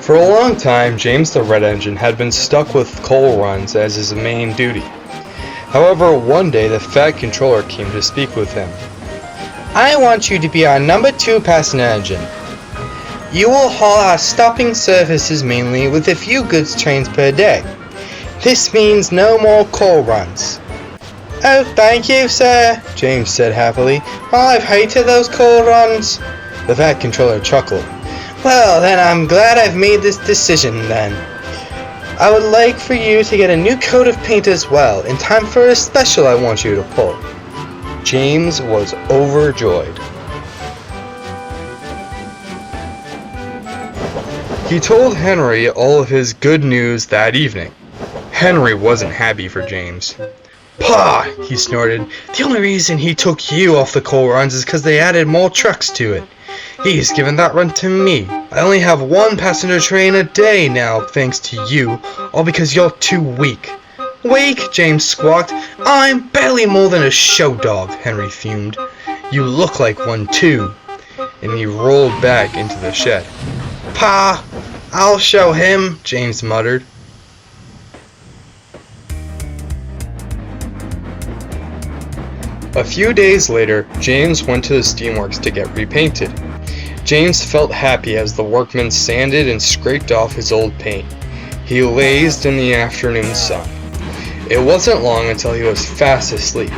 For a long time, James the Red Engine had been stuck with coal runs as his main duty. However, one day the Fat Controller came to speak with him. I want you to be our number 2 passenger engine. You will haul our stopping services mainly with a few goods trains per day. This means no more coal runs. Oh, thank you, sir, James said happily. I've hated those coal runs. The Fat Controller chuckled. Well, then I'm glad I've made this decision then. I would like for you to get a new coat of paint as well, in time for a special I want you to pull. James was overjoyed. He told Henry all of his good news that evening. Henry wasn't happy for James. Pah! He snorted. The only reason he took you off the coal runs is because they added more trucks to it. He's given that run to me. I only have 1 passenger train a day now, thanks to you, all because you're too weak. Weak? James squawked. I'm barely more than a show dog, Henry fumed. You look like one too. And he rolled back into the shed. Pa! I'll show him, James muttered. A few days later, James went to the steamworks to get repainted. James felt happy as the workmen sanded and scraped off his old paint. He lazed in the afternoon sun. It wasn't long until he was fast asleep.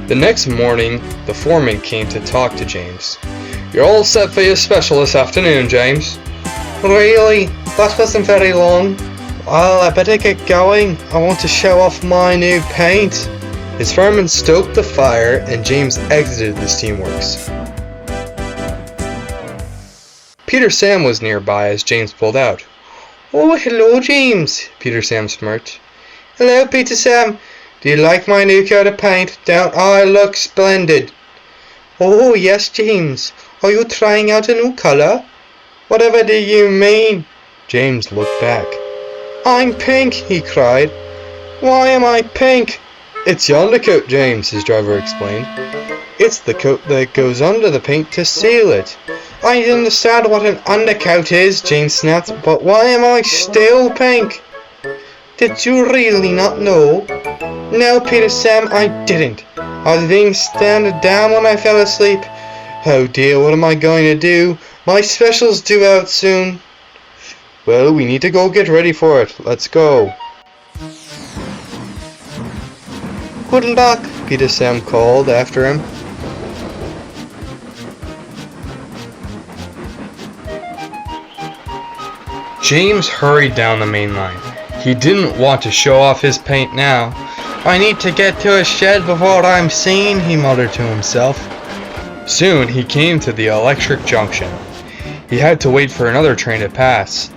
The next morning, the foreman came to talk to James. You're all set for your special this afternoon, James. Really? That wasn't very long. Well, I better get going. I want to show off my new paint. His foreman stoked the fire and James exited the steamworks. Peter Sam was nearby as James pulled out. Oh, hello, James, Peter Sam smirked. Hello, Peter Sam. Do you like my new coat of paint? Don't I look splendid? Oh, yes, James. Are you trying out a new color? Whatever do you mean? James looked back. I'm pink, he cried. Why am I pink? It's your undercoat, James, his driver explained. It's the coat that goes under the paint to seal it. I understand what an undercoat is, James snapped, but why am I still pink? Did you really not know? No, Peter Sam, I didn't. I was being standing down when I fell asleep. Oh dear, what am I going to do? My special's due out soon. Well, we need to go get ready for it. Let's go. Good luck, Peter Sam called after him. James hurried down the main line. He didn't want to show off his paint now. I need to get to a shed before I'm seen, he muttered to himself. Soon he came to the electric junction. He had to wait for another train to pass.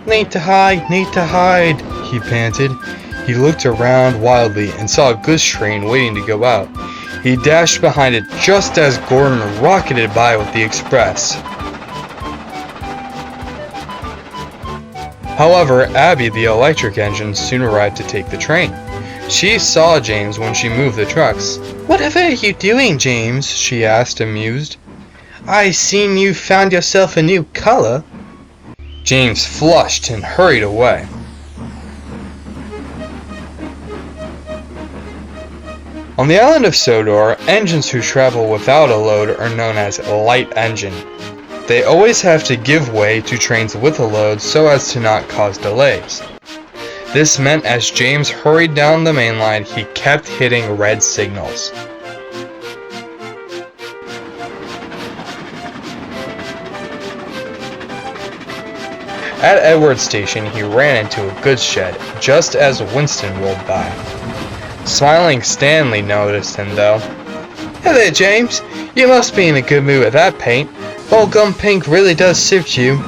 Need to hide, he panted. He looked around wildly and saw a goods train waiting to go out. He dashed behind it just as Gordon rocketed by with the express. However, Abby, the electric engine, soon arrived to take the train. She saw James when she moved the trucks. Whatever are you doing, James? She asked, amused. I seen you found yourself a new color. James flushed and hurried away. On the island of Sodor, engines who travel without a load are known as a light engine. They always have to give way to trains with a load so as to not cause delays. This meant as James hurried down the main line, he kept hitting red signals. At Edward Station, he ran into a goods shed just as Winston rolled by. Smiling Stanley noticed him though. Hello, James. You must be in a good mood with that paint. Bubblegum pink really does suit you.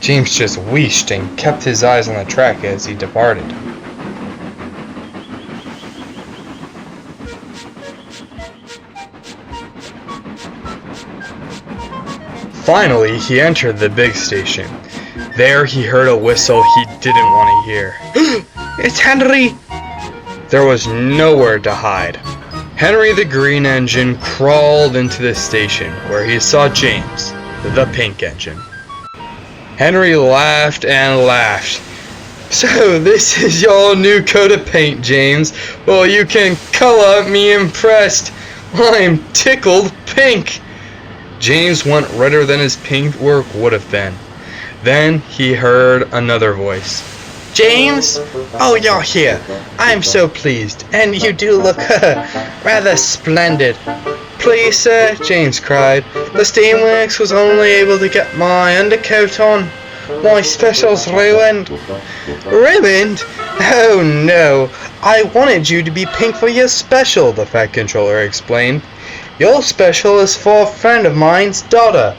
James just wheezed and kept his eyes on the track as he departed. Finally, he entered the big station. There he heard a whistle he didn't want to hear. It's Henry! There was nowhere to hide. Henry the Green Engine crawled into the station where he saw James, the Pink Engine. Henry laughed and laughed. "So this is your new coat of paint, James. Well, you can color me impressed. I'm tickled pink." James went redder than his paintwork would have been. Then he heard another voice. James? Oh, you're here. I'm so pleased. And you do look rather splendid. "Please, sir," James cried. "The steamworks was only able to get my undercoat on. My special's ruined." Ruined? Oh no. I wanted you to be pink for your special, the Fat Controller explained. Your special is for a friend of mine's daughter,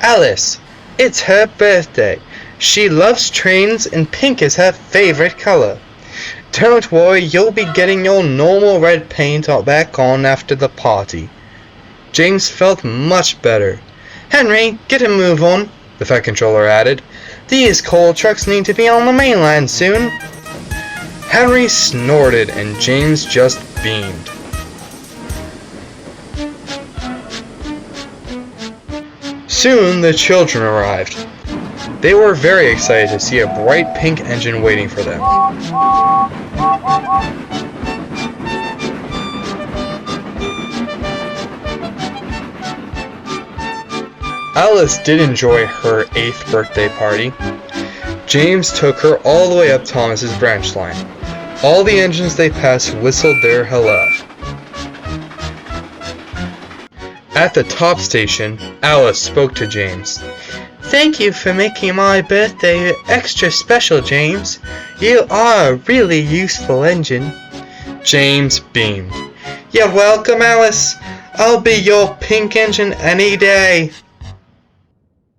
Alice. It's her birthday. She loves trains and pink is her favorite color. Don't worry, you'll be getting your normal red paint back on after the party. James felt much better. "Henry, get a move on," the Fat Controller added. "These coal trucks need to be on the mainland soon." Henry snorted and James just beamed. Soon the children arrived. They were very excited to see a bright pink engine waiting for them. Alice did enjoy her 8th birthday party. James took her all the way up Thomas's branch line. All the engines they passed whistled their hello. At the top station, Alice spoke to James. "Thank you for making my birthday extra special, James. You are a really useful engine." James beamed. "You're welcome, Alice. I'll be your pink engine any day."